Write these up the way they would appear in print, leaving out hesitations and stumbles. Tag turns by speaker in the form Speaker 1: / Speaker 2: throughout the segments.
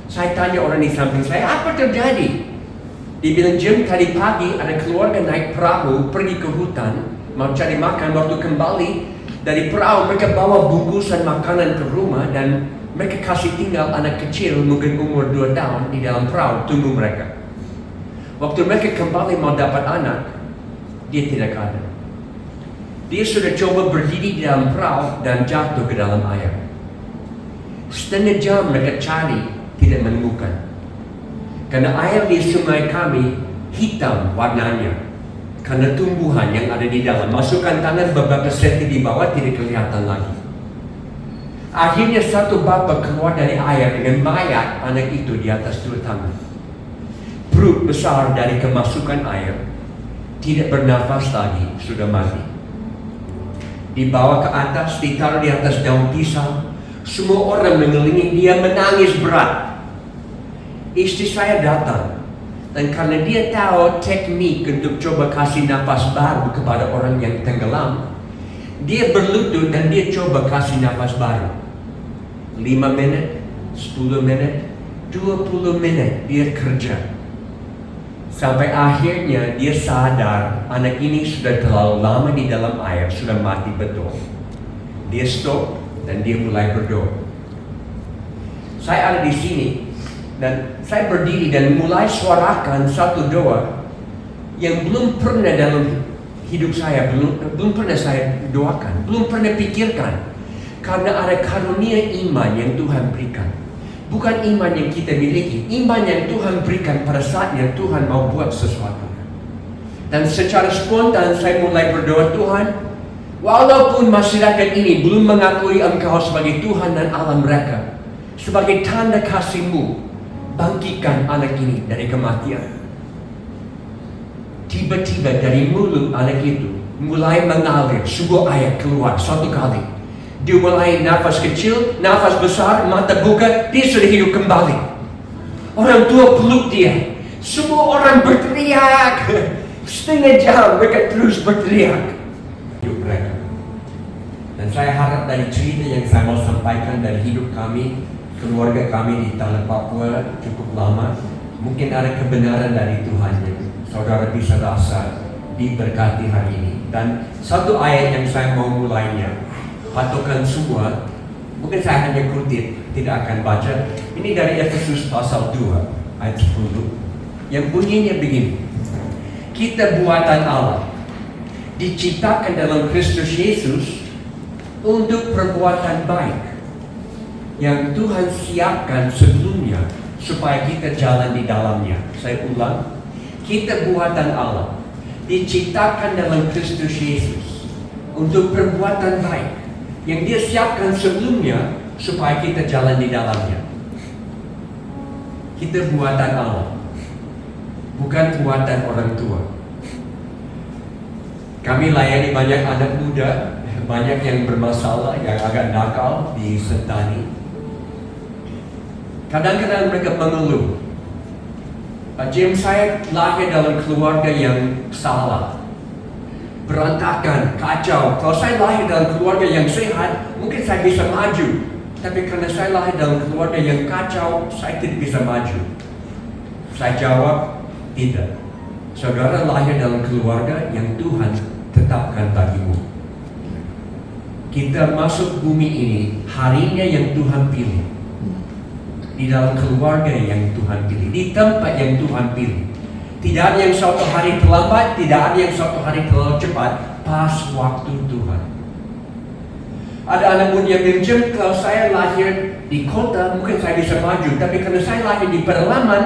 Speaker 1: Saya tanya orang di samping saya, apa terjadi? Dia bilang, Jim, tadi pagi ada keluarga naik perahu pergi ke hutan, mau cari makan. Waktu kembali dari perahu, mereka bawa bungkusan makanan ke rumah dan mereka kasih tinggal anak kecil mungkin umur 2 tahun di dalam perahu tunggu mereka. Waktu mereka kembali mau dapat anak, dia tidak ada. Dia sudah coba berdiri di dalam perahu dan jatuh ke dalam air. Setengah jam mereka cari, tidak menemukan. Karena air di sungai kami hitam warnanya. Karena tumbuhan yang ada di dalam. Masukkan tangan beberapa senti di bawah, tidak kelihatan lagi. Akhirnya satu bapa keluar dari air dengan mayat anak itu di atas 2 tangan. Perut besar dari kemasukan air, tidak bernafas lagi, sudah mati. Dibawa ke atas, ditaruh di atas daun pisang. Semua orang mengelilingi dia, menangis berat. Istri saya datang, dan karena dia tahu teknik untuk coba kasih nafas baru kepada orang yang tenggelam, dia berlutut dan dia coba kasih nafas baru. 5 menit, 10 menit, 20 menit dia kerja. Sampai akhirnya dia sadar anak ini sudah terlalu lama di dalam air, sudah mati betul. Dia stop dan dia mulai berdoa. Saya ada di sini dan saya berdiri dan mulai suarakan satu doa yang belum pernah dalam hidup saya, belum pernah saya doakan, belum pernah pikirkan. Karena ada karunia iman yang Tuhan berikan. Bukan iman yang kita miliki, iman yang Tuhan berikan pada saat yang Tuhan mau buat sesuatu. Dan secara spontan saya mulai berdoa, Tuhan, walaupun masyarakat ini belum mengakui Engkau sebagai Tuhan dan Allah mereka, sebagai tanda kasih-Mu, bangkitkan anak ini dari kematian. Tiba-tiba dari mulut anak itu mulai mengalir sebuah air keluar satu kali. Dia mulai nafas kecil, nafas besar, mata buka, dia sudah hidup kembali. Orang tua peluk dia. Semua orang berteriak. Setengah jam mereka terus berteriak. Hidup mereka. Dan saya harap dari cerita yang saya mau sampaikan dari hidup kami, keluarga kami di tanah Papua cukup lama, mungkin ada kebenaran dari Tuhan yang saudara bisa rasa diberkati hari ini. Dan satu ayat yang saya mau mulainya, patokan semua, mungkin saya hanya kutip, tidak akan baca. Ini dari Efesus pasal 2 ayat 10 yang bunyinya begini. Kita buatan Allah, diciptakan dalam Kristus Yesus untuk perbuatan baik yang Tuhan siapkan sebelumnya supaya kita jalan di dalamnya. Saya ulang, kita buatan Allah, diciptakan dalam Kristus Yesus untuk perbuatan baik yang Dia siapkan sebelumnya supaya kita jalan di dalamnya. Kita buatan Allah, bukan buatan orang tua. Kami layani banyak anak muda, banyak yang bermasalah, yang agak nakal di Sentani. Kadang-kadang mereka mengeluh, Jim, saya lahir dalam keluarga yang salah, berantakan, kacau. Kalau saya lahir dalam keluarga yang sehat, mungkin saya bisa maju. Tapi karena saya lahir dalam keluarga yang kacau, saya tidak bisa maju. Saya jawab, tidak. Saudara lahir dalam keluarga yang Tuhan tetapkan bagimu. Kita masuk bumi ini harinya yang Tuhan pilih. Di dalam keluarga yang Tuhan pilih, di tempat yang Tuhan pilih. Tidak ada yang suatu hari terlambat, tidak ada yang suatu hari terlalu cepat, pas waktu Tuhan. Ada anak muda yang bilang, kalau saya lahir di kota, mungkin saya bisa maju. Tapi karena saya lahir di pedalaman,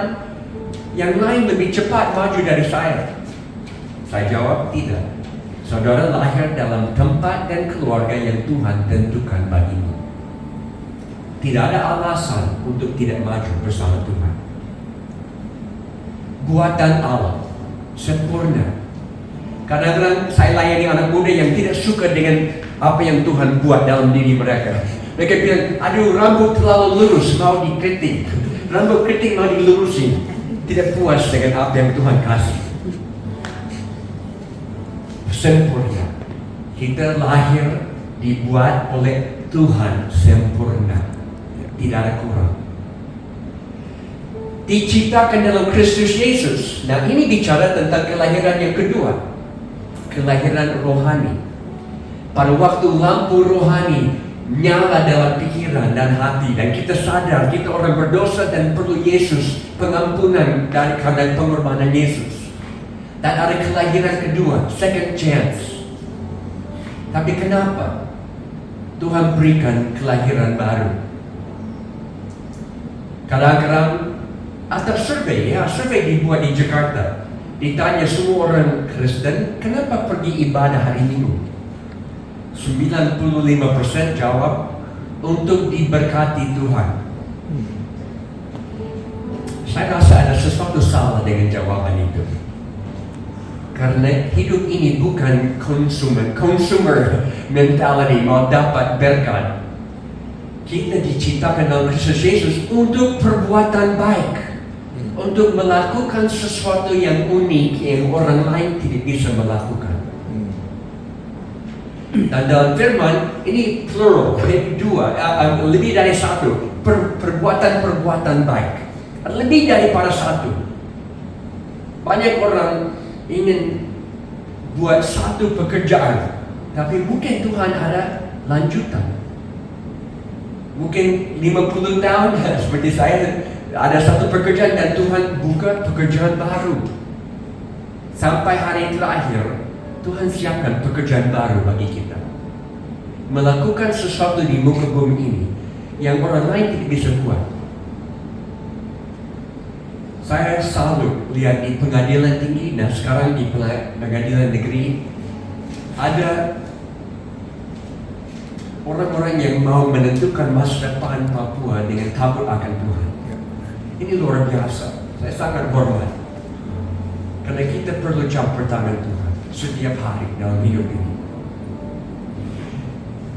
Speaker 1: yang lain lebih cepat maju dari saya. Saya jawab, tidak. Saudara lahir dalam tempat dan keluarga yang Tuhan tentukan bagimu. Tidak ada alasan untuk tidak maju bersama Tuhan. Buatan Allah sempurna. Kadang-kadang saya layani anak muda yang tidak suka dengan apa yang Tuhan buat dalam diri mereka. Mereka bilang, aduh rambut terlalu lurus, mau dikritik. Rambut kritik mau dilurusin. Tidak puas dengan apa yang Tuhan kasih. Sempurna. Kita lahir dibuat oleh Tuhan sempurna. Tidak ada kurang. diciptakan dalam Kristus Yesus. Nah, ini bicara tentang kelahiran yang kedua, kelahiran rohani. Pada waktu lampu rohani nyala dalam pikiran dan hati, dan kita sadar kita orang berdosa dan perlu Yesus, pengampunan dari karena pengorbanan Yesus. Dan ada kelahiran kedua, second chance. Tapi kenapa Tuhan berikan kelahiran baru? Kadang-kadang atau survei dibuat di Jakarta, ditanya semua orang Kristen, kenapa pergi ibadah hari Minggu? 95% jawab, untuk diberkati Tuhan. Saya rasa ada sesuatu salah dengan jawaban itu. Karena hidup ini bukan consumer mentality, mau dapat berkat. Kita diciptakan dalam Kristus Yesus untuk perbuatan baik, untuk melakukan sesuatu yang unik yang orang lain tidak bisa melakukan. Dan dalam firman ini plural, dua, lebih dari satu, perbuatan baik, lebih daripada satu. Banyak orang ingin buat satu pekerjaan, tapi mungkin Tuhan ada lanjutan. Mungkin 50 tahun seperti saya ada satu pekerjaan dan Tuhan buka pekerjaan baru. Sampai hari terakhir Tuhan siapkan pekerjaan baru bagi kita. Melakukan sesuatu di muka bumi ini yang orang lain tidak bisa buat. Saya selalu lihat di pengadilan tinggi dan sekarang di pengadilan negeri ada orang-orang yang mau menentukan masa depan Papua dengan takut akan Tuhan. Ini luar biasa. Saya sangat hormat. Karena kita perlu campur tangan Tuhan setiap hari dalam hidup ini.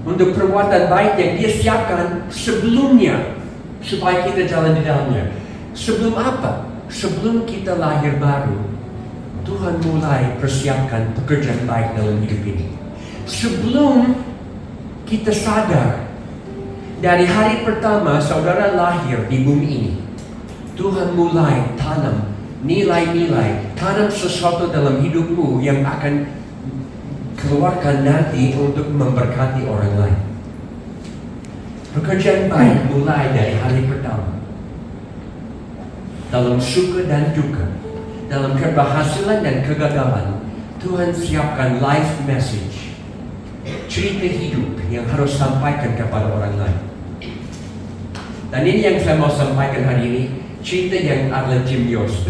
Speaker 1: Untuk perbuatan baik yang Dia siapkan sebelumnya supaya kita jalan di dalamnya. Sebelum apa? Sebelum kita lahir baru, Tuhan mulai persiapkan pekerjaan baik dalam hidup ini. Sebelum kita sadar, dari hari pertama saudara lahir di bumi ini, Tuhan mulai tanam nilai-nilai, tanam sesuatu dalam hidupmu yang akan keluarkan nanti untuk memberkati orang lain. Pekerjaan baik mulai dari hari pertama. Dalam suka dan duka, dalam keberhasilan dan kegagalan, Tuhan siapkan life message, cerita hidup yang harus sampaikan kepada orang lain. Dan ini yang saya mau sampaikan hari ini, cerita yang adalah Jimios.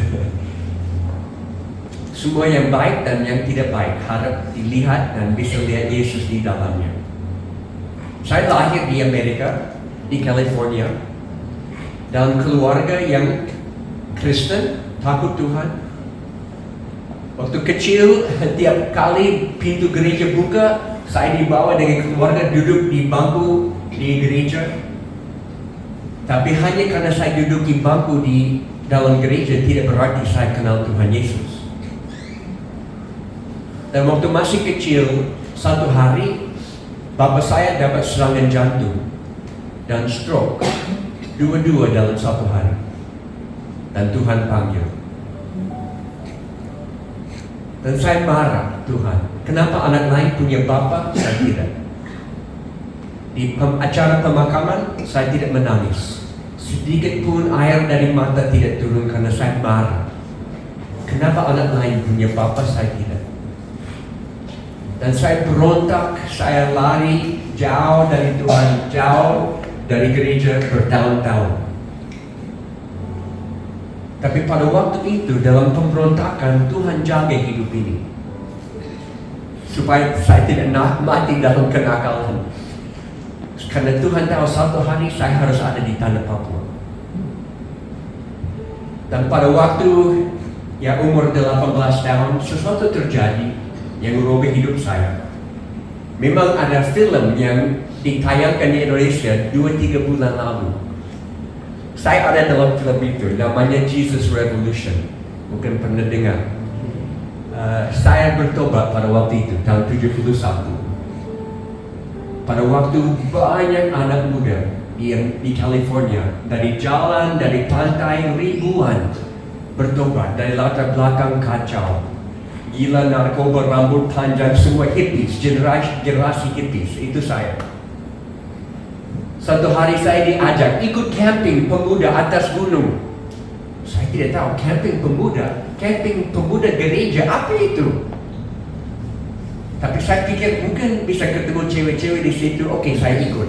Speaker 1: Semua yang baik dan yang tidak baik harap dilihat dan bisa lihat Yesus di dalamnya. Saya lahir di Amerika, di California, dalam keluarga yang Kristen, takut Tuhan. Waktu kecil, tiap kali pintu gereja buka, saya dibawa dengan keluarga duduk di bangku di gereja. Tapi hanya karena saya duduk di bangku di dalam gereja tidak berarti saya kenal Tuhan Yesus. Dan waktu masih kecil, satu hari bapak saya dapat serangan jantung dan stroke, dua-dua dalam satu hari. Dan Tuhan panggil. Dan saya marah, Tuhan, kenapa anak lain punya bapak, saya tidak? Di acara pemakaman, saya tidak menangis. Sedikit pun air dari mata tidak turun karena saya marah. Kenapa anak lain punya bapak, saya tidak? Dan saya berontak, saya lari jauh dari Tuhan, jauh dari gereja bertahun-tahun. Tapi pada waktu itu, dalam pemberontakan, Tuhan jaga hidup ini. Supaya saya tidak mati dalam kenakalan. Karena Tuhan tahu satu hari saya harus ada di tanah Papua. Dan pada waktu umur 18 tahun, sesuatu terjadi yang merubah hidup saya. Memang ada film yang ditayangkan di Indonesia 2-3 bulan lalu. Saya ada dalam film itu, namanya Jesus Revolution. Mungkin pernah dengar. Saya bertobat pada waktu itu, tahun 71. Pada waktu banyak anak muda di California, dari jalan, dari pantai, ribuan bertobat dari latar belakang kacau, gila, narkoba, rambut panjang, semua hippies, generasi hippies. Itu saya. Satu hari saya diajak ikut camping pemuda atas gunung. Saya tidak tahu camping pemuda gereja, apa itu? Tapi saya pikir mungkin bisa ketemu cewek-cewek di situ. Oke, saya ikut.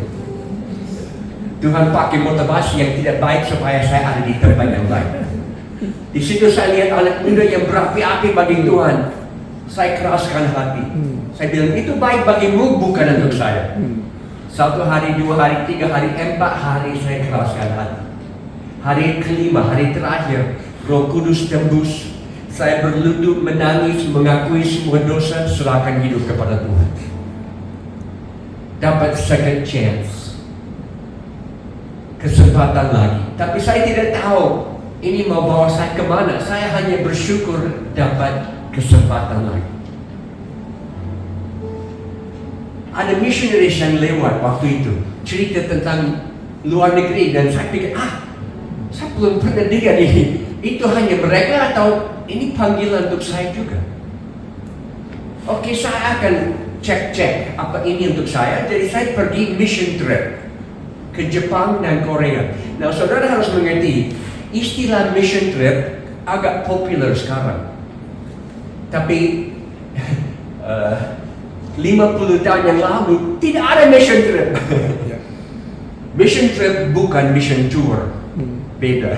Speaker 1: Tuhan pakai motivasi yang tidak baik supaya saya ada di tempat yang baik. Di situ saya lihat anak muda yang berapi-api bagi Tuhan. Saya keraskan hati. Saya bilang itu baik bagimu, bukan untuk saya. 1 hari, 2 hari, 3 hari, 4 hari saya keraskan hati. Hari kelima, hari terakhir, Roh Kudus tembus. Saya berlutut menangis, mengakui semua dosa, serahkan hidup kepada Tuhan. Dapat second chance, kesempatan lagi. Tapi saya tidak tahu ini mau bawa saya kemana. Saya hanya bersyukur dapat kesempatan lagi. Ada missionaries yang lewat waktu itu, cerita tentang luar negeri, dan saya pikir, saya belum pernah dengar ini. Itu hanya mereka atau ini panggilan untuk saya juga? Oke, saya akan cek apa ini untuk saya. Jadi saya pergi mission trip ke Jepang dan Korea. Nah, saudara harus mengerti, istilah mission trip agak populer sekarang. Tapi 50 tahun yang lalu tidak ada mission trip. Mission trip bukan mission tour. Beda.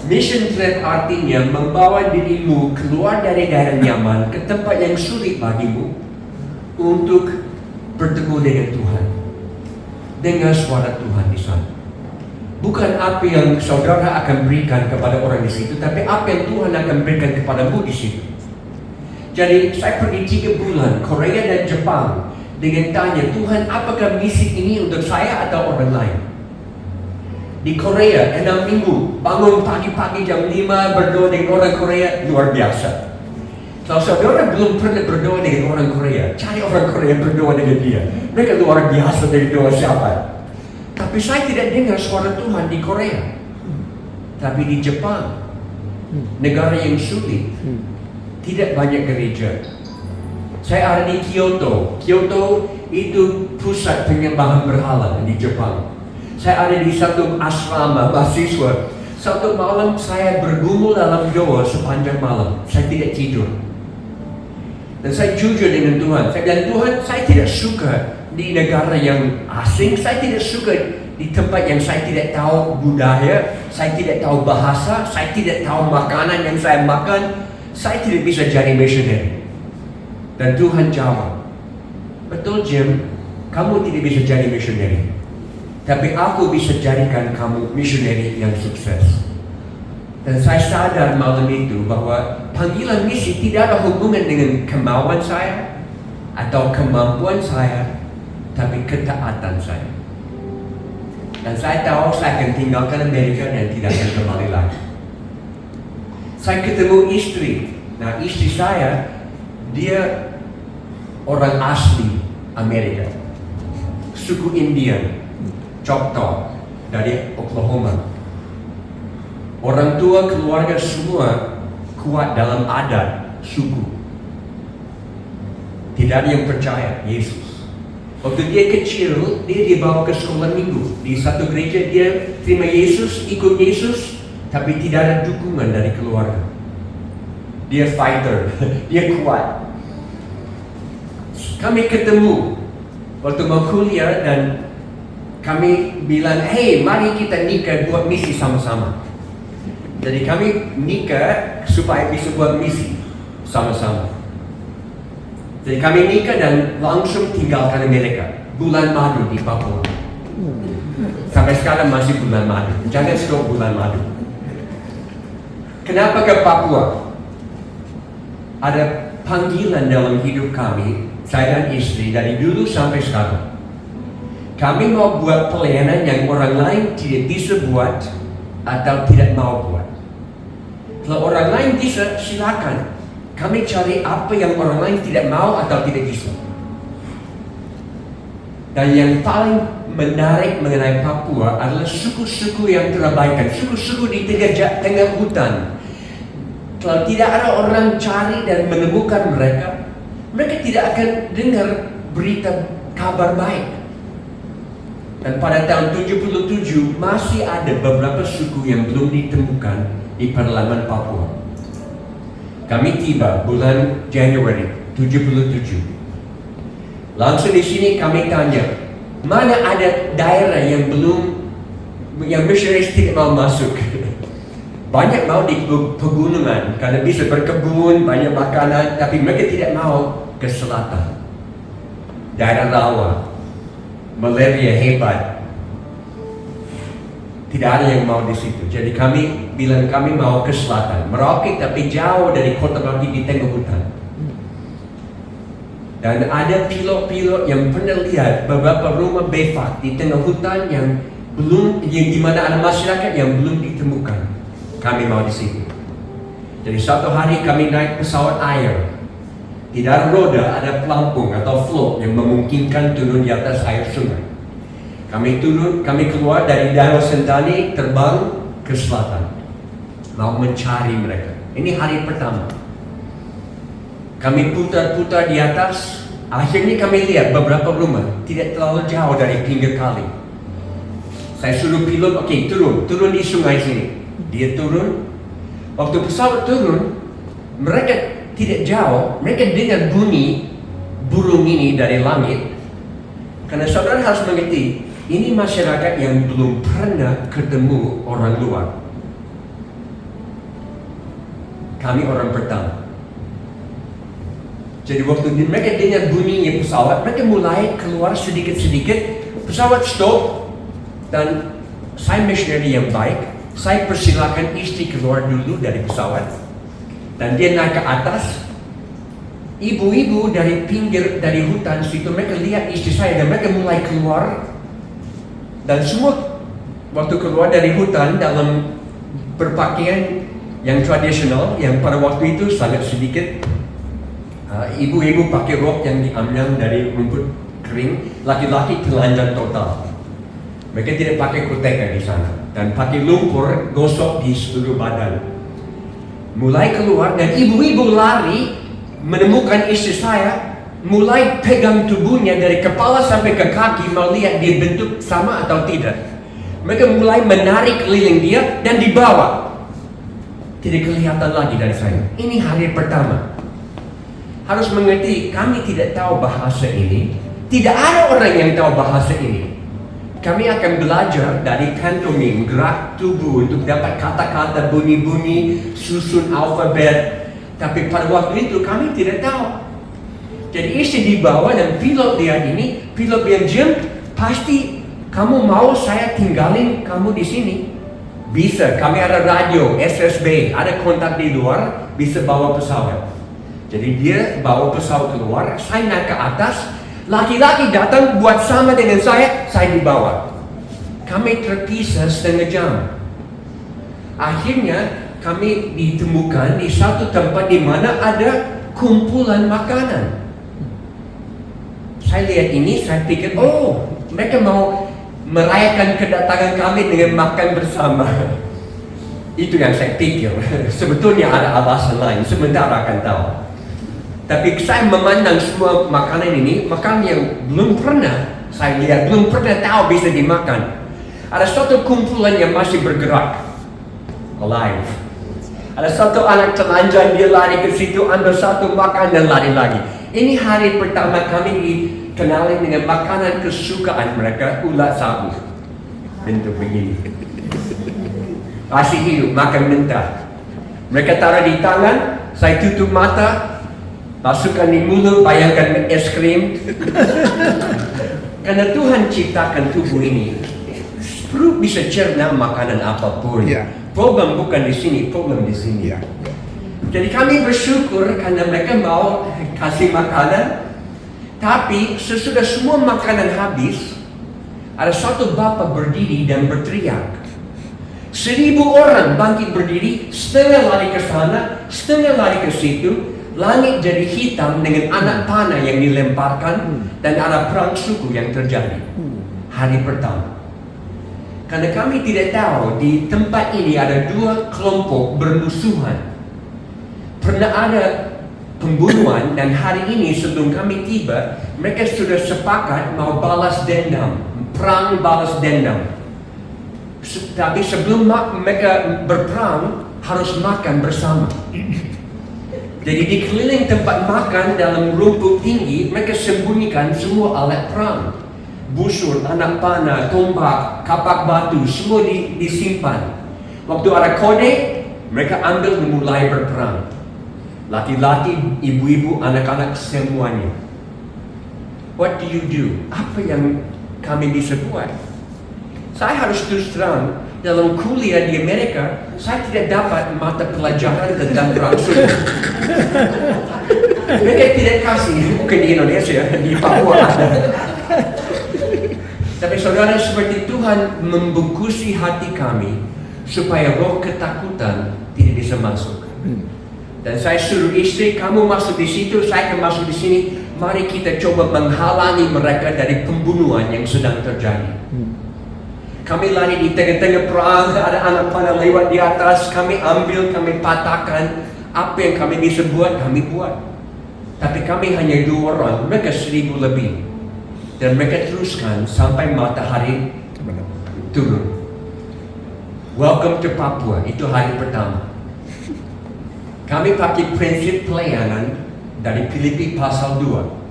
Speaker 1: Mission trip artinya membawa dirimu keluar dari daerah nyaman ke tempat yang sulit bagimu untuk bertemu dengan Tuhan, dengar suara Tuhan di sana. Bukan apa yang saudara akan berikan kepada orang di situ, tapi apa yang Tuhan akan berikan kepadamu di situ. Jadi saya pergi 3 bulan Korea dan Jepang dengan tanya, Tuhan, apakah misi ini untuk saya atau orang lain? Di Korea 6 minggu, bangun pagi-pagi jam 5 berdoa dengan orang Korea, luar biasa. Kalau saudara belum pernah berdoa dengan orang Korea, cari orang Korea berdoa dengan dia. Mereka luar biasa dari doa siapa. Tapi saya tidak dengar suara Tuhan di Korea. Tapi di Jepang, negara yang sulit, tidak banyak gereja. Saya ada di Kyoto. Kyoto itu pusat penyembahan berhala di Jepang. Saya ada di satu asrama mahasiswa. Satu malam saya bergumul dalam doa sepanjang malam. Saya tidak tidur. Dan saya jujur dengan Tuhan. Saya bilang, Tuhan, saya tidak suka di negara yang asing. Saya tidak suka di tempat yang saya tidak tahu budaya. Saya tidak tahu bahasa. Saya tidak tahu makanan yang saya makan. Saya tidak bisa jadi missionary. Dan Tuhan jawab, betul Jim, kamu tidak bisa jadi missionary. Tapi aku bisa jadikan kamu missionary yang sukses. Dan saya sadar malam itu bahwa panggilan misi tidak ada hubungan dengan kemauan saya atau kemampuan saya, tapi ketaatan saya. Dan saya tahu saya akan tinggalkan Amerika dan tidak akan kembali lagi. Saya ketemu istri. Nah, istri saya, dia orang asli Amerika, suku Indian, Choctaw, dari Oklahoma. Orang tua keluarga semua kuat dalam adat suku. Tidak ada yang percaya Yesus. Waktu dia kecil, dia dibawa ke sekolah minggu. Di satu gereja dia terima Yesus, ikut Yesus, tapi tidak ada dukungan dari keluarga. Dia fighter, dia kuat. Kami ketemu waktu mau kuliah dan kami bilang, hey, mari kita nikah buat misi sama-sama. Jadi kami nikah supaya bisa buat misi sama-sama. Jadi kami nikah dan langsung tinggalkan Amerika. Bulan madu di Papua. Sampai sekarang masih bulan madu. Jangan stop bulan madu. Kenapa ke Papua? Ada panggilan dalam hidup kami, saya dan istri, dari dulu sampai sekarang. Kami mau buat pelayanan yang orang lain tidak bisa buat atau tidak mau buat. Kalau orang lain bisa, silakan. Kami cari apa yang orang lain tidak mau atau tidak bisa. Dan yang paling menarik mengenai Papua adalah suku-suku yang terabaikan, suku-suku di tengah hutan. Kalau tidak ada orang cari dan menemukan mereka, mereka tidak akan dengar berita kabar baik. Dan pada tahun 77 masih ada beberapa suku yang belum ditemukan di pedalaman Papua. Kami tiba bulan Januari 77. Langsung di sini kami tanya, mana ada daerah yang missionaries tidak mau masuk? Banyak mau di pegunungan karena bisa berkebun, banyak makanan, tapi mereka tidak mau ke selatan. Daerah rawa, malaria hebat. Tidak ada yang mau di situ. Jadi kami bilang kami mau ke selatan, Merauke, tapi jauh dari kota Merauke di tengah hutan. Dan ada pilot-pilot yang pernah lihat beberapa rumah befak di tengah hutan yang di mana ada masyarakat yang belum ditemukan. Kami mau di situ. Jadi satu hari kami naik pesawat air. Di dalam roda ada pelampung atau float yang memungkinkan turun di atas air sungai. Kami keluar dari Danau Sentani, terbang ke selatan, mau mencari mereka. Ini hari pertama. Kami putar-putar di atas. Akhirnya kami lihat beberapa rumah tidak terlalu jauh dari pinggir kali. Saya suruh pilot, oke, turun di sungai sini. Dia turun. Waktu pesawat turun, mereka tidak jauh. Mereka dengar bunyi burung ini dari langit. Karena saudara harus mengerti, ini masyarakat yang belum pernah ketemu orang luar. Kami orang pertama. Jadi waktu mereka dengar bunyinya pesawat, mereka mulai keluar sedikit-sedikit. Pesawat stop, dan saya missionary yang baik. Saya persilakan istri keluar dulu dari pesawat, dan dia naik ke atas. Ibu-ibu dari pinggir, dari hutan situ, mereka lihat istri saya dan mereka mulai keluar. Dan semua waktu keluar dari hutan dalam berpakaian yang tradisional, yang pada waktu itu sangat sedikit. Ibu-ibu pakai rok yang diambil dari rumput kering, laki-laki telanjang total. Mereka tidak pakai koteka di sana dan pakai lumpur gosok di seluruh badan. Mulai keluar dan ibu-ibu lari menemukan istri saya, mulai pegang tubuhnya dari kepala sampai ke kaki, mau lihat dia bentuk sama atau tidak. Mereka mulai menarik keliling dia dan dibawa. Tidak kelihatan lagi dari saya. Ini hari pertama. Harus mengerti, kami tidak tahu bahasa ini. Tidak ada orang yang tahu bahasa ini. Kami akan belajar dari pantomim, gerak tubuh untuk dapat kata-kata, bunyi-bunyi, susun alfabet. Tapi pada waktu itu kami tidak tahu. Jadi istri dibawa dan pilot lihat ini, pilot bilang, Jim, pasti kamu mau saya tinggalin kamu di sini? Bisa, kami ada radio, SSB, ada kontak di luar, bisa bawa pesawat. Jadi dia bawa pesawat keluar, saya naik ke atas, laki-laki datang buat sama dengan saya dibawa. Kami terpisah setengah jam. Akhirnya kami ditemukan di satu tempat di mana ada kumpulan makanan. Saya lihat ini, saya pikir, oh, mereka mau merayakan kedatangan kami dengan makan bersama. Itu yang saya pikir. Sebetulnya ada alasan lain, sebentar akan tahu. Tapi saya memandang semua makanan ini, makanan yang belum pernah saya lihat, belum pernah tahu bisa dimakan. Ada satu kumpulan yang masih bergerak, alive. Ada satu anak telanjang, dia lari ke situ, ambil satu makan dan lari lagi. Ini hari pertama kami dikenali dengan makanan kesukaan mereka, ulat sagu. Bentuk begini. Masih hidup, makan mentah. Mereka taruh di tangan, saya tutup mata, masukkan di mulut, bayangkan es krim. Karena Tuhan ciptakan tubuh ini, perut bisa cerna makanan apapun. Problem bukan di sini, problem di sini. Jadi kami bersyukur karena mereka mau kasih makanan. Tapi sesudah semua makanan habis, ada satu bapak berdiri dan berteriak. 1,000 orang bangkit berdiri, setengah lari ke sana, setengah lari ke situ. Langit jadi hitam dengan anak panah yang dilemparkan dan ada perang suku yang terjadi. Hari pertama. Karena kami tidak tahu di tempat ini ada dua kelompok bermusuhan. Pernah ada pembunuhan dan hari ini sebelum kami tiba, mereka sudah sepakat mau balas dendam, perang balas dendam. Tapi sebelum mereka berperang harus makan bersama. Jadi di keliling tempat makan dalam rumput tinggi, mereka sembunyikan semua alat perang. Busur, anak panah, tombak, kapak batu, semua disimpan. Waktu ada kode, mereka ambil dan mulai berperang. Laki-laki, ibu-ibu, anak-anak, semuanya. What do you do? Apa yang kami bisa buat? Saya harus terus terang, dalam kuliah di Amerika, saya tidak dapat mata pelajaran tentang perang suku. Mereka tidak kasih, bukan di Indonesia, di Papua ada. Tapi saudara, seperti Tuhan membungkusi hati kami, supaya roh ketakutan tidak bisa masuk. Dan saya suruh istri, kamu masuk di situ, saya akan masuk di sini. Mari kita coba menghalangi mereka dari pembunuhan yang sedang terjadi. Kami lari di tengah-tengah perang, ada anak panah lewat di atas, kami ambil, kami patahkan. Apa yang kami bisa buat, kami buat. Tapi kami hanya 2 orang, mereka 1000 lebih. Dan mereka teruskan sampai matahari turun. Welcome to Papua, itu hari pertama. Kami pakai prinsip pelayanan dari Filipi pasal 2.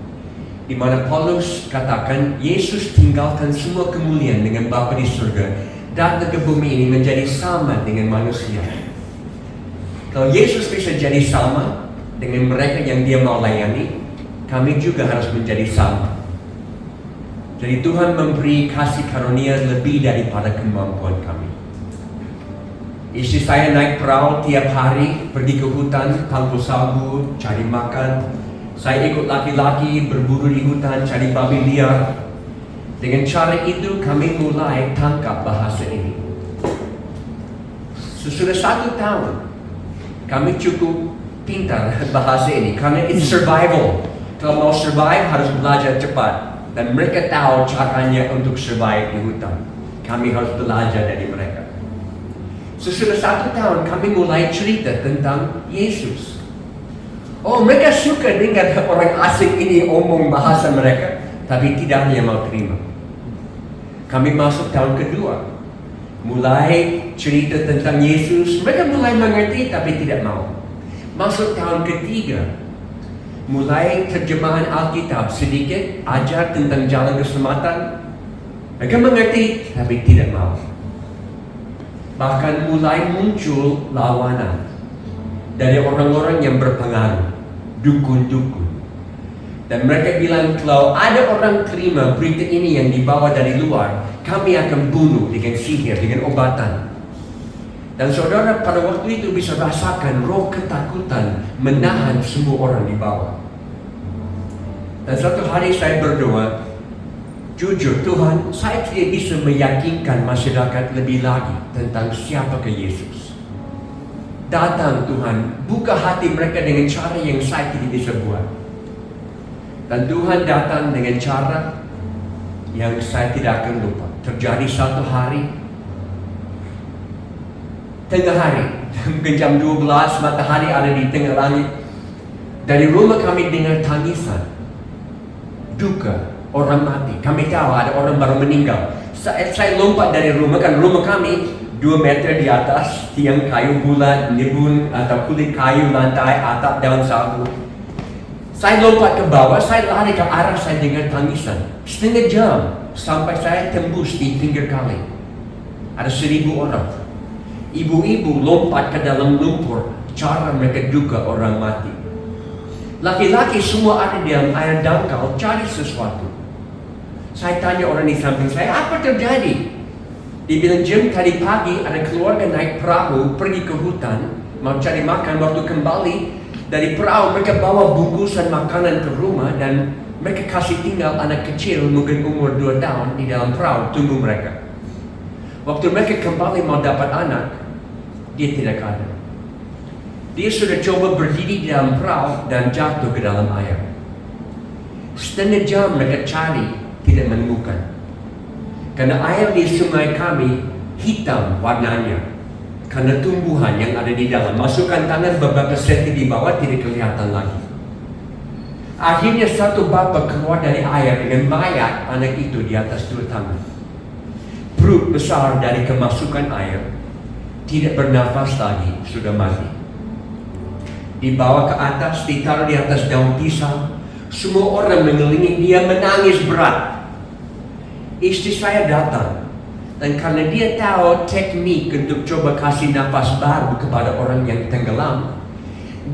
Speaker 1: Di mana Paulus katakan Yesus tinggalkan semua kemuliaan dengan Bapa di surga, datang ke bumi ini menjadi sama dengan manusia. Kalau Yesus bisa jadi sama dengan mereka yang dia mau layani, kami juga harus menjadi sama. Jadi Tuhan memberi kasih karunia lebih daripada kemampuan kami. Istri saya naik perahu tiap hari, pergi ke hutan, pangkul sabu, cari makan. Saya ikut laki-laki berburu di hutan, cari babi liar. Dengan cara itu kami mulai tangkap bahasa ini. Sesudah 1 tahun, kami cukup pintar bahasa ini. Karena it's survival. Kalau mau survive harus belajar cepat. Dan mereka tahu caranya untuk survive di hutan. Kami harus belajar dari mereka. Sesudah 1 tahun kami mulai cerita tentang Yesus. Oh, mereka suka dengar orang asing ini omong bahasa mereka, tapi tidak hanya mau terima. Kami masuk tahun kedua, mulai cerita tentang Yesus, mereka mulai mengerti tapi tidak mau. Masuk tahun ketiga, mulai terjemahan Alkitab sedikit, ajar tentang jalan keselamatan. Mereka mengerti tapi tidak mau. Bahkan mulai muncul lawanan dari orang-orang yang berpengaruh, dukun-dukun. Dan mereka bilang kalau ada orang terima berita ini yang dibawa dari luar, kami akan bunuh dengan sihir, dengan obatan. Dan saudara pada waktu itu bisa rasakan roh ketakutan menahan semua orang di bawah. Dan suatu hari saya berdoa, jujur Tuhan, saya tidak bisa meyakinkan masyarakat lebih lagi tentang siapakah Yesus. Datang Tuhan, buka hati mereka dengan cara yang saya tidak bisa buat. Dan Tuhan datang dengan cara yang saya tidak akan lupa. Terjadi satu hari, tengah hari, mungkin jam 12, matahari ada di tengah langit. Dari rumah kami dengar tangisan, duka, orang mati. Kami tahu ada orang baru meninggal. Saya lompat dari rumah, kan rumah kami 2 meter di atas, tiang kayu bulat, nibun atau kulit kayu lantai, atap daun sagu. Saya lompat ke bawah, saya lari ke arah saya dengar tangisan. Setengah jam sampai saya tembus di pinggir kali. Ada 1000 orang. Ibu-ibu lompat ke dalam lumpur, cara mereka duga orang mati. Laki-laki semua ada di dalam air dangkal cari sesuatu. Saya tanya orang di samping saya, apa terjadi? Dia bilang, Jim, tadi pagi ada keluarga naik perahu pergi ke hutan, mau cari makan. Waktu kembali dari perahu, mereka bawa bungkusan makanan ke rumah dan mereka kasih tinggal anak kecil mungkin umur 2 tahun di dalam perahu tunggu mereka. Waktu mereka kembali mau dapat anak, dia tidak ada. Dia sudah coba berdiri di dalam perahu dan jatuh ke dalam air. Setengah jam mereka cari, tidak menemukan. Karena air di sungai kami hitam warnanya. Karena tumbuhan yang ada di dalam. Masukkan tangan beberapa senti di bawah, tidak kelihatan lagi. Akhirnya satu bapa keluar dari air dengan mayat anak itu di atas 2 tangan. Perut besar dari kemasukan air, tidak bernafas lagi, sudah mati. Dibawa ke atas, ditaruh di atas daun pisang. Semua orang mengelilingi dia, menangis berat. Istri saya datang, dan karena dia tahu teknik untuk coba kasih nafas baru kepada orang yang tenggelam,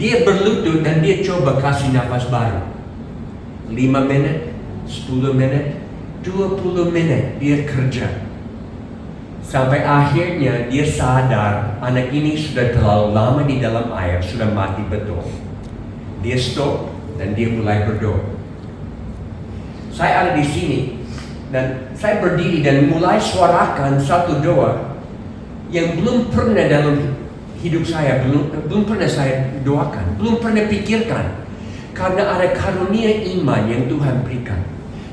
Speaker 1: dia berlutut dan dia coba kasih nafas baru. 5 menit, 10 menit, 20 menit dia kerja. Sampai akhirnya dia sadar anak ini sudah terlalu lama di dalam air, sudah mati betul. Dia stop dan dia mulai berdoa. Saya ada di sini dan saya berdiri dan mulai suarakan satu doa yang belum pernah dalam hidup saya, belum pernah saya doakan, belum pernah pikirkan. Karena ada karunia iman yang Tuhan berikan.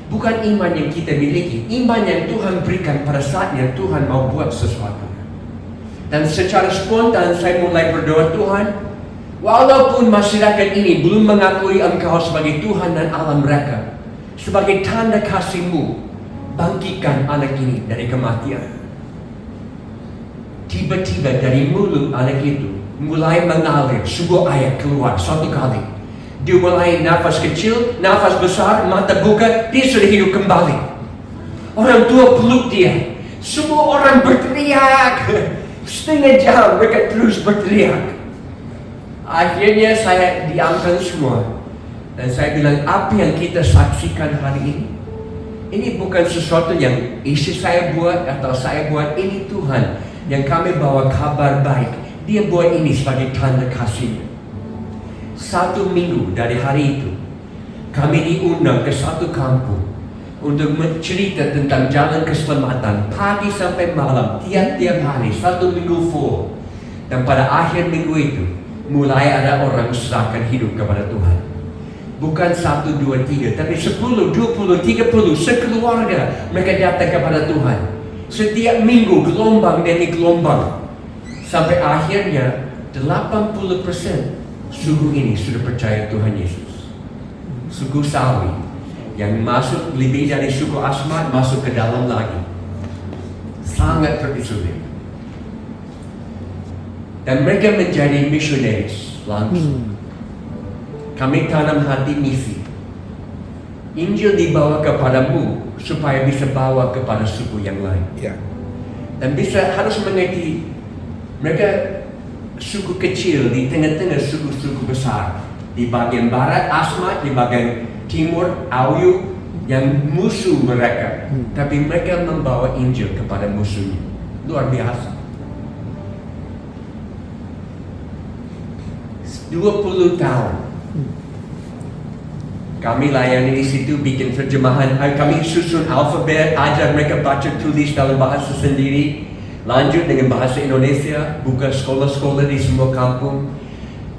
Speaker 1: Bukan iman yang kita miliki, iman yang Tuhan berikan pada saatnya Tuhan mau buat sesuatu. Dan secara spontan saya mulai berdoa, Tuhan, walaupun masyarakat ini belum mengakui Engkau sebagai Tuhan dan Allah mereka, sebagai tanda kasih-Mu, bangkitkan anak ini dari kematian. Tiba-tiba dari mulut anak itu mulai mengalir sebuah ayat keluar satu kali. Dia mulai nafas kecil, nafas besar, mata buka, dia sudah hidup kembali. Orang tua peluk dia. Semua orang berteriak. Setengah jam mereka terus berteriak. Akhirnya saya diamkan semua. Dan saya bilang, apa yang kita saksikan hari ini? Ini bukan sesuatu yang istri saya buat atau saya buat. Ini Tuhan yang kami bawa kabar baik. Dia buat ini sebagai tanda kasih. 1 minggu dari hari itu, kami diundang ke satu kampung untuk mencerita tentang jalan keselamatan pagi sampai malam, tiap-tiap hari, 1 minggu full. Dan pada akhir minggu itu, mulai ada orang serahkan hidup kepada Tuhan. Bukan 1, 2, 3, tapi 10, 20, 30, sekeluarga mereka datang kepada Tuhan. Setiap minggu gelombang demi gelombang. Sampai akhirnya 80% suku ini sudah percaya Tuhan Yesus. Suku Sawi yang masuk lebih dari suku Asmat masuk ke dalam lagi. Sangat terisolir. Dan mereka menjadi missionaries langsung. Kami tanam hati misi. Injil dibawa kepadamu supaya bisa bawa kepada suku yang lain. Dan bisa harus mengerti mereka suku kecil di tengah-tengah suku-suku besar. Di bagian barat Asmat, di bagian timur Auyu yang musuh mereka. Tapi mereka membawa Injil kepada musuhnya. Luar biasa. 20 tahun kami layani di situ, bikin terjemahan. Kami susun alfabet, ajar mereka baca tulis dalam bahasa sendiri. Lanjut dengan bahasa Indonesia, buka sekolah-sekolah di semua kampung,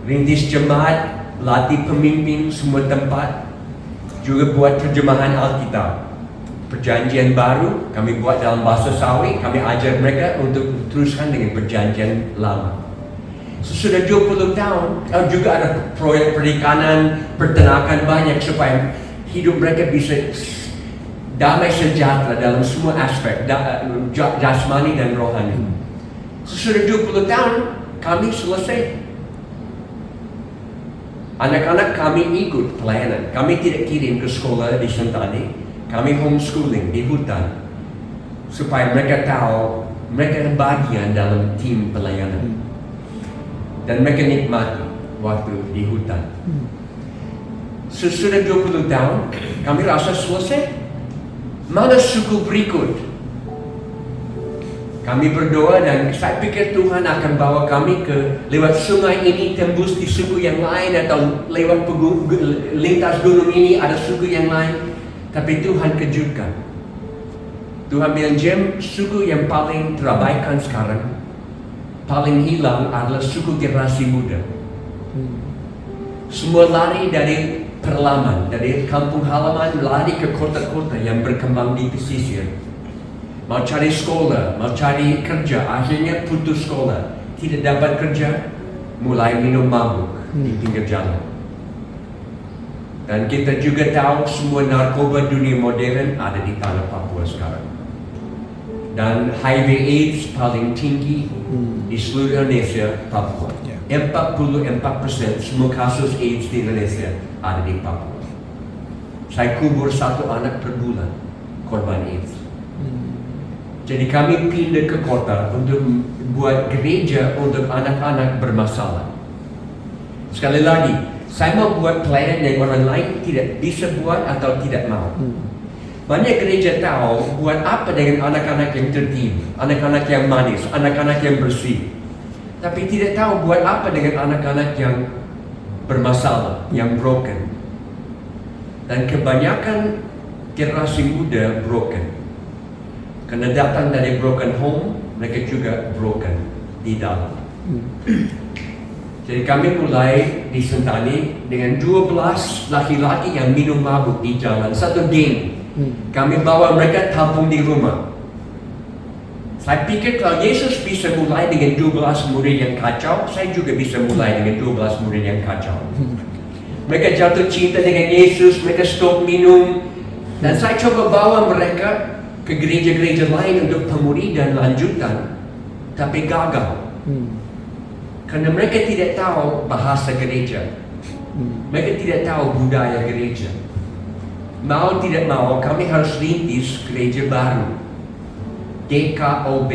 Speaker 1: rintis jemaat, latih pemimpin semua tempat, juga buat terjemahan Alkitab. Perjanjian baru kami buat dalam bahasa Sawi, kami ajar mereka untuk teruskan dengan perjanjian lama. Sesudah 20 tahun, juga ada proyek perikanan, peternakan banyak supaya hidup mereka bisa damai sejahtera dalam semua aspek jasmani dan rohani. Sesudah 20 tahun kami selesai. Anak-anak kami ikut pelayanan. Kami tidak kirim ke sekolah di Sentani. Kami homeschooling di hutan supaya mereka tahu mereka bagian dalam tim pelayanan. Dan mereka nikmati waktu di hutan. Sesudah 20 tahun kami rasa selesai. Mana suku berikut? Kami berdoa dan saya pikir Tuhan akan bawa kami ke lewat sungai ini tembus di suku yang lain atau lewat lintas gunung ini ada suku yang lain. Tapi Tuhan kejutkan. Tuhan bilang, Jim, suku yang paling terabaikan sekarang, paling hilang adalah suku generasi muda. Semua lari dari perlaman, dari kampung halaman lari ke kota-kota yang berkembang di pesisir. Mau cari sekolah, mau cari kerja, akhirnya putus sekolah, tidak dapat kerja, mulai minum mabuk di pinggir jalan. Dan kita juga tahu semua narkoba dunia modern ada di tanah Papua sekarang. Dan HIV AIDS paling tinggi di seluruh Indonesia, Papua. 44% semua kasus AIDS di Indonesia ada di Papua. Saya kubur 1 anak per bulan korban AIDS. Jadi kami pindah ke kota untuk buat gereja untuk anak-anak bermasalah. Sekali lagi, saya mau buat pelayanan yang orang lain tidak bisa buat atau tidak mau. Banyak gereja tahu buat apa dengan anak-anak yang tertib, anak-anak yang manis, anak-anak yang bersih. Tapi tidak tahu buat apa dengan anak-anak yang bermasalah, yang broken. Dan kebanyakan generasi muda broken. Karena datang dari broken home, mereka juga broken di dalam. Jadi kami mulai di Sentani dengan 12 laki-laki yang minum mabuk di jalan, satu geng. Kami bawa mereka tampung di rumah. Saya pikir kalau Yesus bisa mulai dengan 12 murid yang kacau, saya juga bisa mulai dengan 12 murid yang kacau. Mereka jatuh cinta dengan Yesus, mereka stop minum. Dan saya coba bawa mereka ke gereja-gereja lain untuk pemuridan lanjutan, tapi gagal. Karena mereka tidak tahu bahasa gereja. Mereka tidak tahu budaya gereja. Mau tidak mau, kami harus rintis gereja baru. DKOB,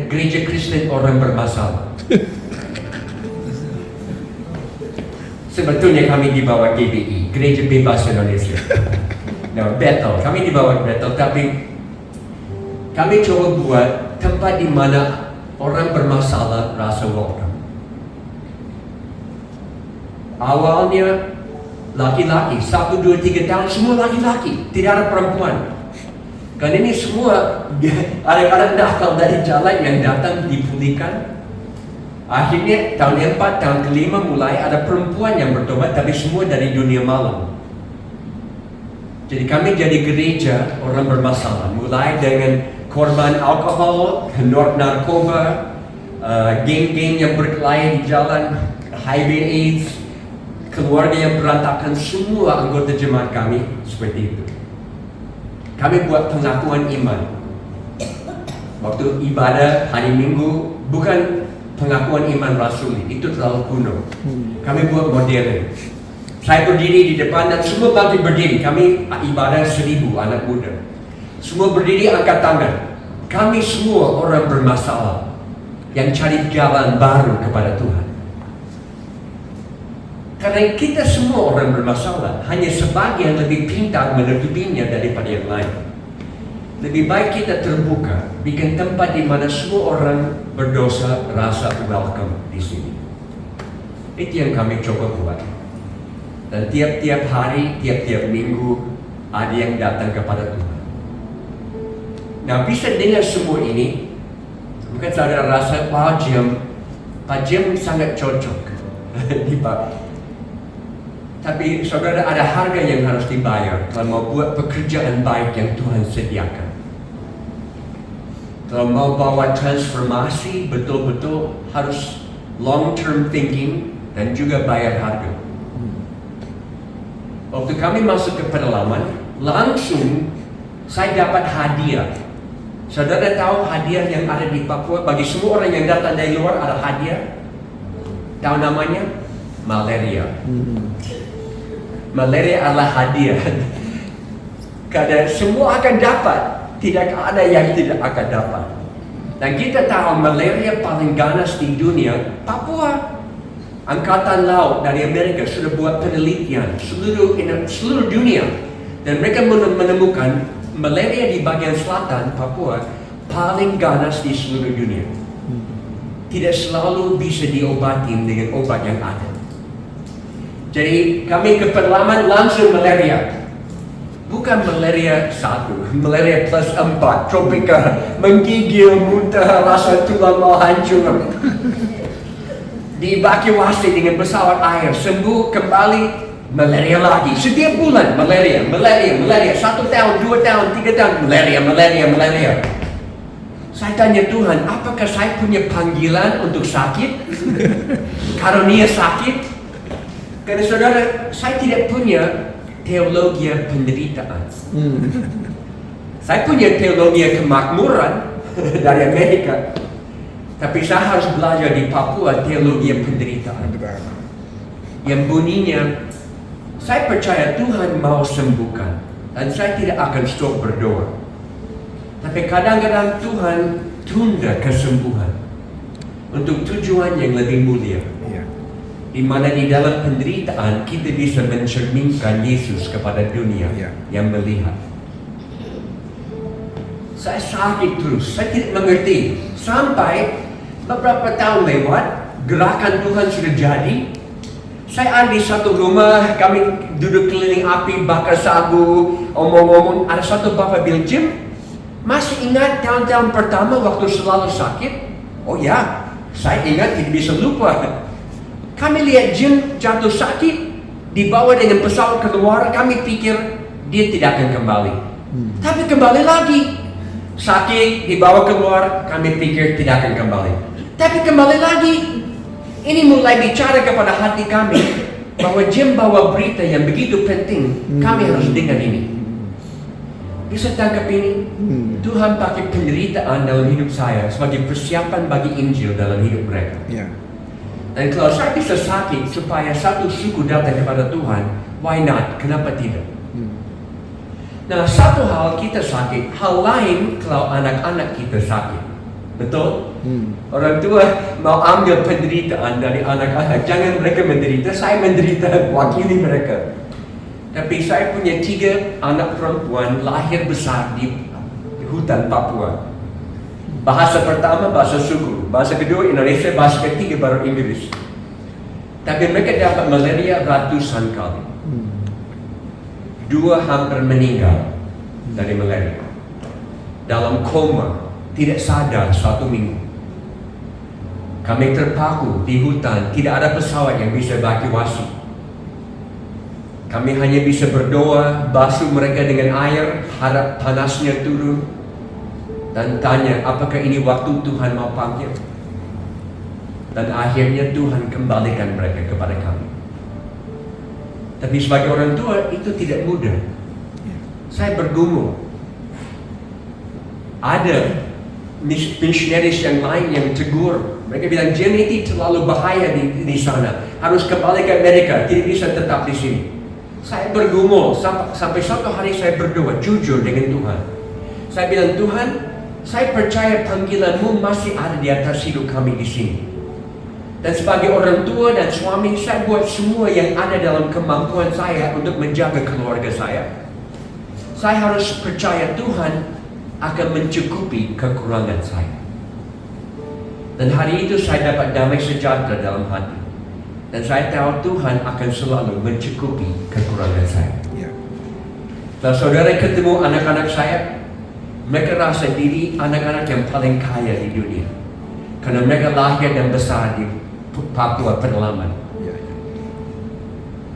Speaker 1: Gereja Kristen Orang Bermasalah. Sebetulnya kami di bawah GBI, Gereja Bebas Indonesia. Nah, Bethel, kami di bawah Bethel, tapi kami coba buat tempat di mana orang bermasalah rasa welcome. Awalnya laki-laki, 1, 2, 3 tahun semua laki-laki, tidak ada perempuan. Karena ini semua anak-anak nakal dari jalan yang datang dipulihkan. Akhirnya tahun 4, tahun kelima mulai ada perempuan yang bertobat, tapi semua dari dunia malam. Jadi kami jadi gereja orang bermasalah, mulai dengan korban alkohol, narkoba, geng-geng yang berkelahi di jalan, HIV AIDS, keluarga yang berantakan, semua anggota jemaat kami seperti itu. Kami buat pengakuan iman. Waktu ibadah hari Minggu, bukan pengakuan iman rasuli, itu terlalu kuno. Kami buat modern. Saya berdiri di depan dan semua bantu berdiri. Kami ibadah 1000 anak muda. Semua berdiri angkat tangan. Kami semua orang bermasalah yang cari jalan baru kepada Tuhan. Karena kita semua orang bermasalah, hanya sebagian lebih pintar menutupinya daripada yang lain. Lebih baik kita terbuka, bikin tempat di mana semua orang berdosa rasa welcome di sini. Itu yang kami coba buat. Dan tiap-tiap hari, tiap-tiap minggu ada yang datang kepada Tuhan. Nah, bisa dengar semua ini, mungkin saudara rasa Pak Jim sangat cocok di Pak. Tapi saudara, ada harga yang harus dibayar kalau mau buat pekerjaan baik yang Tuhan sediakan. Kalau mau bawa transformasi betul-betul harus long term thinking dan juga bayar harga. Waktu kami masuk ke pedalaman, langsung saya dapat hadiah. Saudara tahu hadiah yang ada di Papua? Bagi semua orang yang datang dari luar ada hadiah. Tahu namanya? Malaria. Malaria adalah hadiah. Karena semua akan dapat, tidak ada yang tidak akan dapat. Dan kita tahu malaria paling ganas di dunia, Papua. Angkatan Laut dari Amerika sudah buat penelitian seluruh dunia. Dan mereka menemukan malaria di bagian selatan Papua paling ganas di seluruh dunia. Tidak selalu bisa diobati dengan obat yang ada. Jadi kami ke pedalaman langsung malaria. Bukan malaria 1, malaria plus 4, tropika, menggigil, muntah, rasa tulang mau hancur. dievakuasi dengan pesawat air, sembuh kembali, malaria lagi. Setiap bulan malaria. 1 tahun, 2 tahun, 3 tahun, malaria. Saya tanya Tuhan, apakah saya punya panggilan untuk sakit? Karunia sakit? Karena saudara, saya tidak punya teologi penderitaan. Saya punya teologi kemakmuran dari Amerika. Tapi saya harus belajar di Papua teologi penderitaan. Yang bunyinya, saya percaya Tuhan mau sembuhkan. Dan saya tidak akan stop berdoa. Tapi kadang-kadang Tuhan tunda kesembuhan untuk tujuan yang lebih mulia. Di mana di dalam penderitaan kita bisa mencerminkan Yesus kepada dunia yang melihat. Saya sakit terus, saya tidak mengerti. Sampai beberapa tahun lewat, gerakan Tuhan sudah jadi. Saya ada di satu rumah, kami duduk keliling api, bakar sagu, omong-omong. Ada satu bapak bilang, Jim, masih ingat tahun-tahun pertama waktu selalu sakit? Oh ya, saya ingat, tidak bisa lupa. Kami lihat Jim jatuh sakit, dibawa dengan pesawat keluar, kami pikir dia tidak akan kembali. Tapi kembali lagi. Sakit, dibawa keluar, kami pikir tidak akan kembali. Tapi kembali lagi. Ini mulai bicara kepada hati kami bahwa Jim bawa berita yang begitu penting. Kami harus dengar ini. Bisa tangkap ini? Tuhan pakai penderitaan dalam hidup saya sebagai persiapan bagi Injil dalam hidup mereka. Dan kalau saya bisa sakit supaya satu suku datang kepada Tuhan, why not? Kenapa tidak? Nah, satu hal kita sakit, hal lain kalau anak-anak kita sakit. Betul? Orang tua mau ambil penderitaan dari anak-anak. Jangan mereka menderita, saya menderita, wakili mereka. Tapi saya punya 3 anak perempuan lahir besar di hutan Papua. Bahasa pertama bahasa suku, bahasa kedua Indonesia, bahasa ketiga baru Inggris. Tapi mereka dapat malaria ratusan kali. 2 hampir meninggal dari malaria. Dalam koma, tidak sadar 1 minggu. Kami terpaku di hutan, tidak ada pesawat yang bisa evakuasi. Kami hanya bisa berdoa, basuh mereka dengan air, harap panasnya turun, dan tanya apakah ini waktu Tuhan mau panggil. Dan akhirnya Tuhan kembalikan mereka kepada kami. Tapi sebagai orang tua itu tidak mudah. Saya bergumul. Ada misionaris yang lain yang tegur. Mereka bilang, Jim, ini terlalu bahaya di sana. Harus kembali ke Amerika, tidak bisa tetap di sini. Saya bergumul, sampai suatu hari saya berdoa, jujur dengan Tuhan. Saya bilang, Tuhan, saya percaya panggilan-Mu masih ada di atas hidup kami di sini. Dan sebagai orang tua dan suami, saya buat semua yang ada dalam kemampuan saya untuk menjaga keluarga saya. Saya harus percaya Tuhan akan mencukupi kekurangan saya. Dan hari itu saya dapat damai sejahtera dalam hati. Dan saya tahu Tuhan akan selalu mencukupi kekurangan saya. Kalau saudara ketemu anak-anak saya, mereka rasa diri anak-anak yang paling kaya di dunia. Karena mereka lahir dan besar di Papua Pedalaman.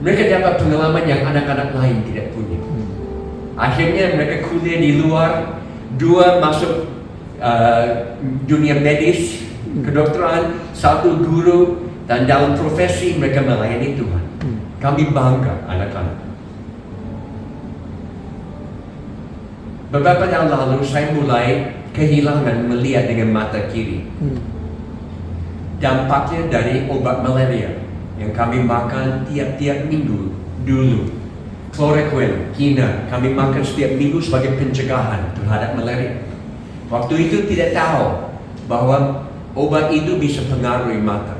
Speaker 1: Mereka dapat pengalaman yang anak-anak lain tidak punya. Akhirnya mereka kuliah di luar, 2 masuk dunia medis, kedokteran, 1 guru, dan dalam profesi mereka melayani Tuhan. Kami bangga anak-anak. Beberapa tahun lalu saya mulai kehilangan melihat dengan mata kiri. Dampaknya dari obat malaria yang kami makan tiap-tiap minggu dulu. Chloroquine, Kina, kami makan setiap minggu sebagai pencegahan terhadap malaria. Waktu itu tidak tahu bahwa obat itu bisa pengaruhi mata.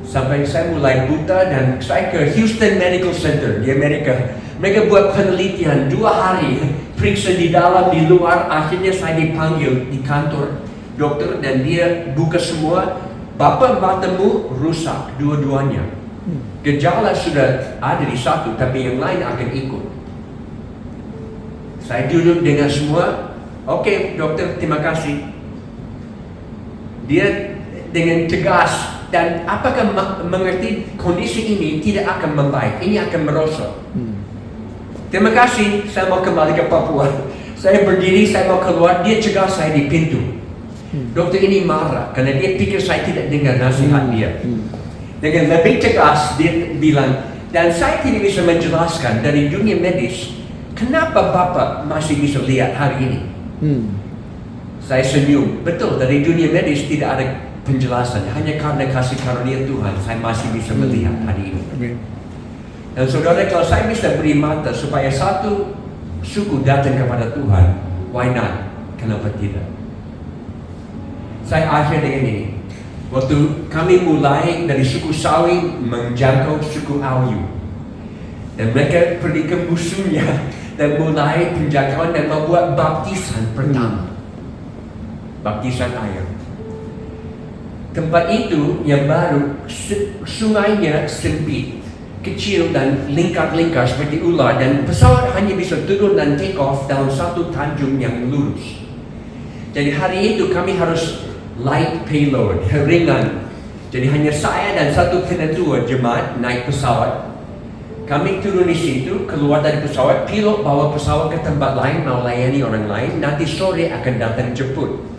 Speaker 1: Sampai saya mulai buta dan saya ke Houston Medical Center di Amerika. Mereka buat penelitian 2 hari, periksa di dalam, di luar. Akhirnya saya dipanggil di kantor dokter dan dia buka semua. Bapak, matamu rusak dua-duanya. Gejala sudah ada di satu, tapi yang lain akan ikut. Saya duduk dengan semua. Oke, dokter, terima kasih. Dia dengan tegas Dan apakah mengerti kondisi ini tidak akan membaik, ini akan merosot. Terima kasih, saya mau kembali ke Papua. Saya berdiri, saya mau keluar, dia cegah saya di pintu. Dokter ini marah karena dia pikir saya tidak dengar nasihat dia. Dengan lebih tegas dia bilang, dan saya tidak bisa menjelaskan dari dunia medis, kenapa Bapak masih bisa lihat hari ini? Saya senyum, betul, dari dunia medis tidak ada penjelasan, hanya karena kasih karunia Tuhan saya masih bisa melihat hari ini. Dan saudara, kalau saya bisa beri mata supaya satu suku datang kepada Tuhan, why not? Kenapa tidak? Saya akhir dengan ini. Waktu kami mulai dari suku Sawi menjangkau suku Ayu, dan mereka pergi ke musuhnya dan mulai penjangkauan dan membuat baptisan pertama, baptisan air. Tempat itu yang baru, sungainya sempit, kecil dan lingkar-lingkar seperti ular, dan pesawat hanya bisa turun dan take off dalam satu tanjung yang lurus. Jadi hari itu kami harus light payload, ringan. Jadi hanya saya dan satu penetua jemaat naik pesawat. Kami turun di situ, keluar dari pesawat, pilot bawa pesawat ke tempat lain mau layani orang lain, nanti sore akan datang jemput.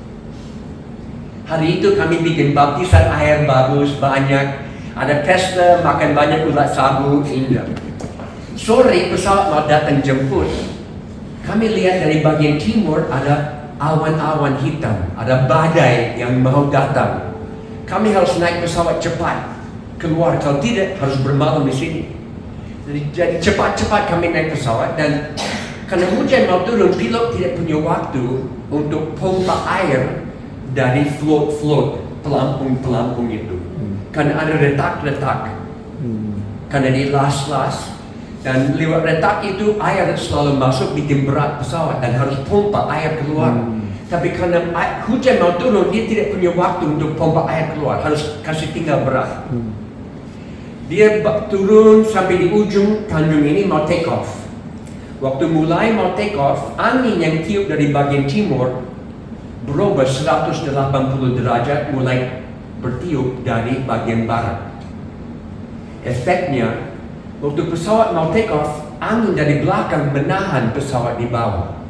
Speaker 1: Hari itu kami bikin baptisan air bagus, banyak. Ada pesta, makan banyak ulat sabu, indah. Sore pesawat mau datang jemput. Kami lihat dari bagian timur ada awan-awan hitam, ada badai yang mau datang. Kami harus naik pesawat cepat keluar, kalau tidak harus bermalam di sini. Jadi cepat-cepat kami naik pesawat, dan karena hujan mau turun, pilot tidak punya waktu untuk pompa air dari float pelampung itu. Karena ada retak-retak, karena di las-las, dan lewat retak itu air selalu masuk bikin berat pesawat dan harus pompa air keluar. Tapi karena hujan mau turun, dia tidak punya waktu untuk pompa air keluar, harus kasih tinggal berat. Dia turun sampai di ujung tanjung ini mau take off. Waktu mulai mau take off, angin yang tiup dari bagian timur berubah 180 derajat, mulai bertiup dari bagian barat. Efeknya, waktu pesawat mau take off, angin dari belakang menahan pesawat di bawah.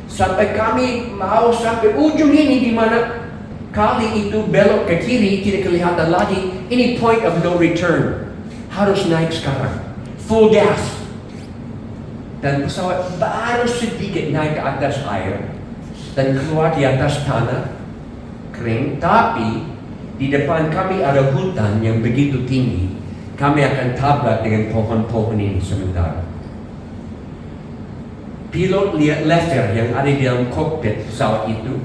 Speaker 1: Sampai kami mau sampai ujung ini, di mana kali itu belok ke kiri tidak kelihatan lagi. Ini point of no return. Harus naik sekarang, full gas. Dan pesawat baru sedikit naik ke atas air dan keluar di atas tanah kering, tapi di depan kami ada hutan yang begitu tinggi. Kami akan tabrak dengan pohon-pohon ini sementara. Pilot lihat lever yang ada di dalam kokpit pesawat itu.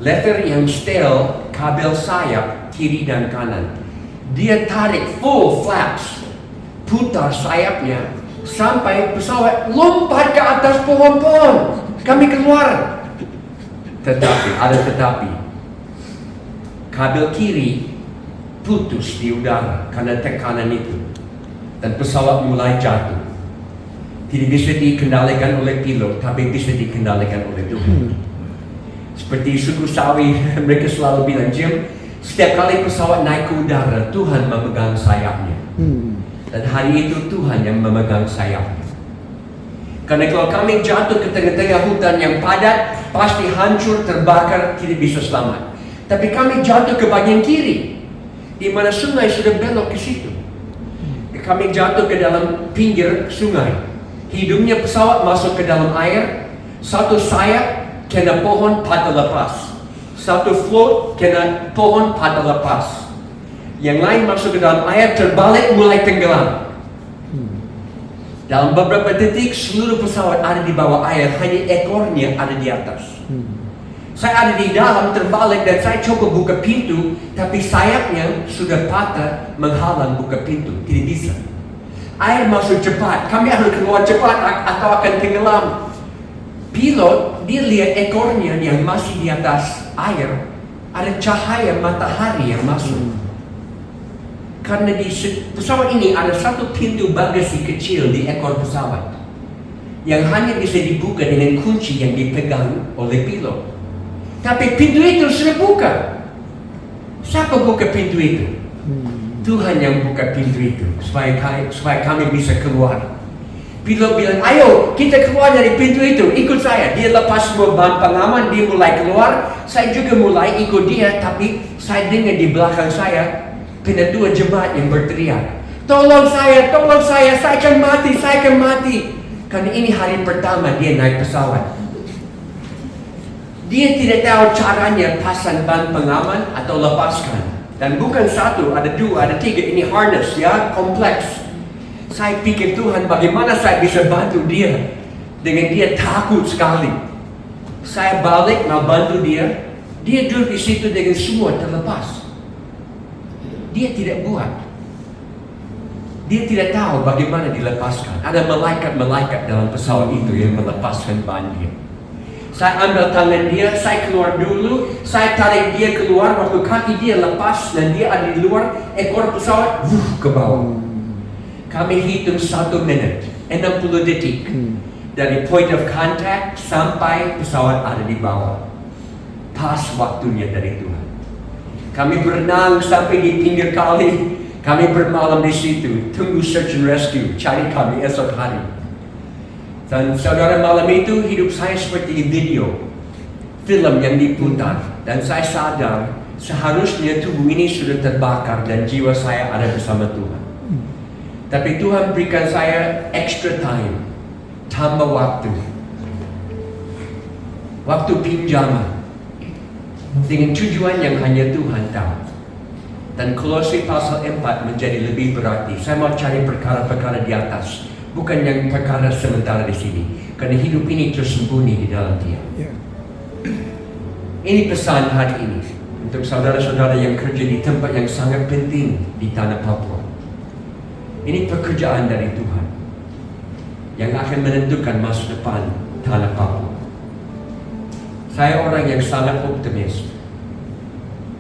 Speaker 1: Lever yang setel kabel sayap kiri dan kanan. Dia tarik full flaps, putar sayapnya sampai pesawat lompat ke atas pohon-pohon. Kami keluar. Tetapi kabel kiri putus di udara karena tekanan itu, dan pesawat mulai jatuh. Tidak bisa dikendalikan oleh pilot, tapi bisa dikendalikan oleh Tuhan. Seperti suku Sawi, mereka selalu bilang, Jim, setiap kali pesawat naik ke udara, Tuhan memegang sayapnya. Dan hari itu Tuhan yang memegang sayapnya. Karena kalau kami jatuh ke tengah-tengah hutan yang padat, pasti hancur, terbakar, tidak bisa selamat. Tapi kami jatuh ke bagian kiri, di mana sungai sudah belok ke situ. Kami jatuh ke dalam pinggir sungai. Hidungnya pesawat masuk ke dalam air. Satu sayap kena pohon patah lepas. Satu float kena pohon patah lepas. Yang lain masuk ke dalam air, terbalik, mulai tenggelam. Dalam beberapa detik seluruh pesawat ada di bawah air, hanya ekornya ada di atas. Saya ada di dalam terbalik dan saya coba buka pintu, tapi sayapnya sudah patah menghalang buka pintu, tidak bisa. Air masuk cepat, kami harus keluar cepat atau akan tenggelam. Pilot, dia lihat ekornya yang masih di atas air, ada cahaya matahari yang masuk. Karena di pesawat ini ada satu pintu bagasi kecil di ekor pesawat yang hanya bisa dibuka dengan kunci yang dipegang oleh pilot. Tapi pintu itu sudah buka. Siapa buka pintu itu? Tuhan yang buka pintu itu supaya kami bisa keluar. Bila bilang, ayo kita keluar dari pintu itu, ikut saya. Dia lepas semua bahan pengaman, dia mulai keluar. Saya juga mulai ikut dia, tapi saya dengar di belakang saya penatua jemaat yang berteriak, tolong saya akan mati. Karena ini hari pertama dia naik pesawat. Dia tidak tahu caranya pasang ban pengaman atau lepaskan. Dan bukan satu, ada dua, ada tiga. Ini harness ya, kompleks. Saya pikir, Tuhan, bagaimana saya bisa bantu dia? Dengan dia takut sekali. Saya balik mau bantu dia. Dia duduk di situ dengan semua terlepas. Dia tidak buat. Dia tidak tahu bagaimana dilepaskan. Ada malaikat-malaikat dalam pesawat itu yang melepaskan ban dia. Saya ambil tangan dia, saya keluar dulu, saya tarik dia keluar, waktu kaki dia lepas dan dia ada di luar, ekor pesawat ke bawah. Kami hitung 1 menit, 60 detik dari point of contact sampai pesawat ada di bawah. Pas waktunya dari Tuhan. Kami berenang sampai di pinggir kali, kami bermalam di situ, tunggu search and rescue, cari kami esok hari. Dan saudara, malam itu hidup saya seperti video, film yang diputar. Dan saya sadar, seharusnya tubuh ini sudah terbakar dan jiwa saya ada bersama Tuhan. Tapi Tuhan berikan saya extra time, tambah waktu pinjaman, dengan tujuan yang hanya Tuhan tahu. Dan Kolose pasal 4 menjadi lebih berarti. Saya mau cari perkara-perkara di atas, bukan yang perkara sementara di sini. Karena hidup ini tersembunyi di dalam Dia. Ini pesan hari ini untuk saudara-saudara yang kerja di tempat yang sangat penting di tanah Papua. Ini pekerjaan dari Tuhan yang akan menentukan masa depan tanah Papua. Saya orang yang sangat optimis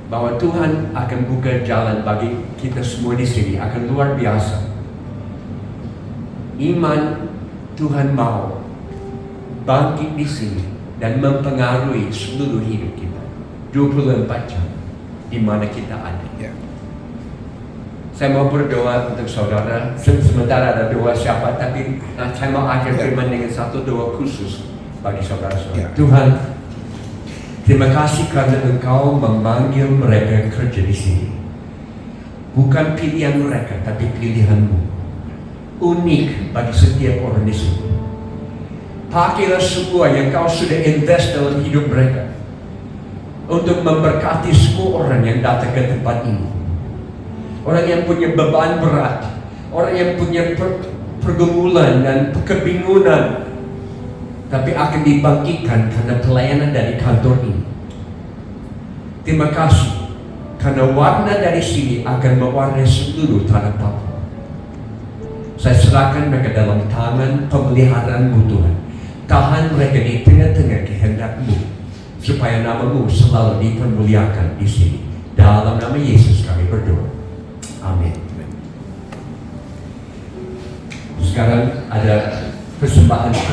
Speaker 1: bahwa Tuhan akan buka jalan bagi kita semua di sini, akan luar biasa. Iman Tuhan mau bangkit di sini dan mempengaruhi seluruh hidup kita 24 jam di mana kita ada. Saya mau berdoa untuk saudara. Sementara ada doa siapa, tapi saya mau akhir firman dengan satu doa khusus bagi saudara-saudara. Tuhan, terima kasih karena Engkau memanggil mereka kerja di sini. Bukan pilihan mereka, tapi pilihan-Mu. Unik bagi setiap orang di sini. Pakailah semua yang Kau sudah invest dalam hidup mereka untuk memberkati semua orang yang datang ke tempat ini. Orang yang punya beban berat, orang yang punya pergumulan dan kebingungan, tapi akan dibangkitkan karena pelayanan dari kantor ini. Terima kasih karena warna dari sini akan mewarnai seluruh tanah Papua. Saya serahkan mereka dalam tangan pemeliharaan-Mu Tuhan. Tahan mereka di tengah-tengah kehendak-Mu, supaya nama-Mu selalu dipermuliakan di sini. Dalam nama Yesus kami berdoa. Amin. Sekarang ada persembahan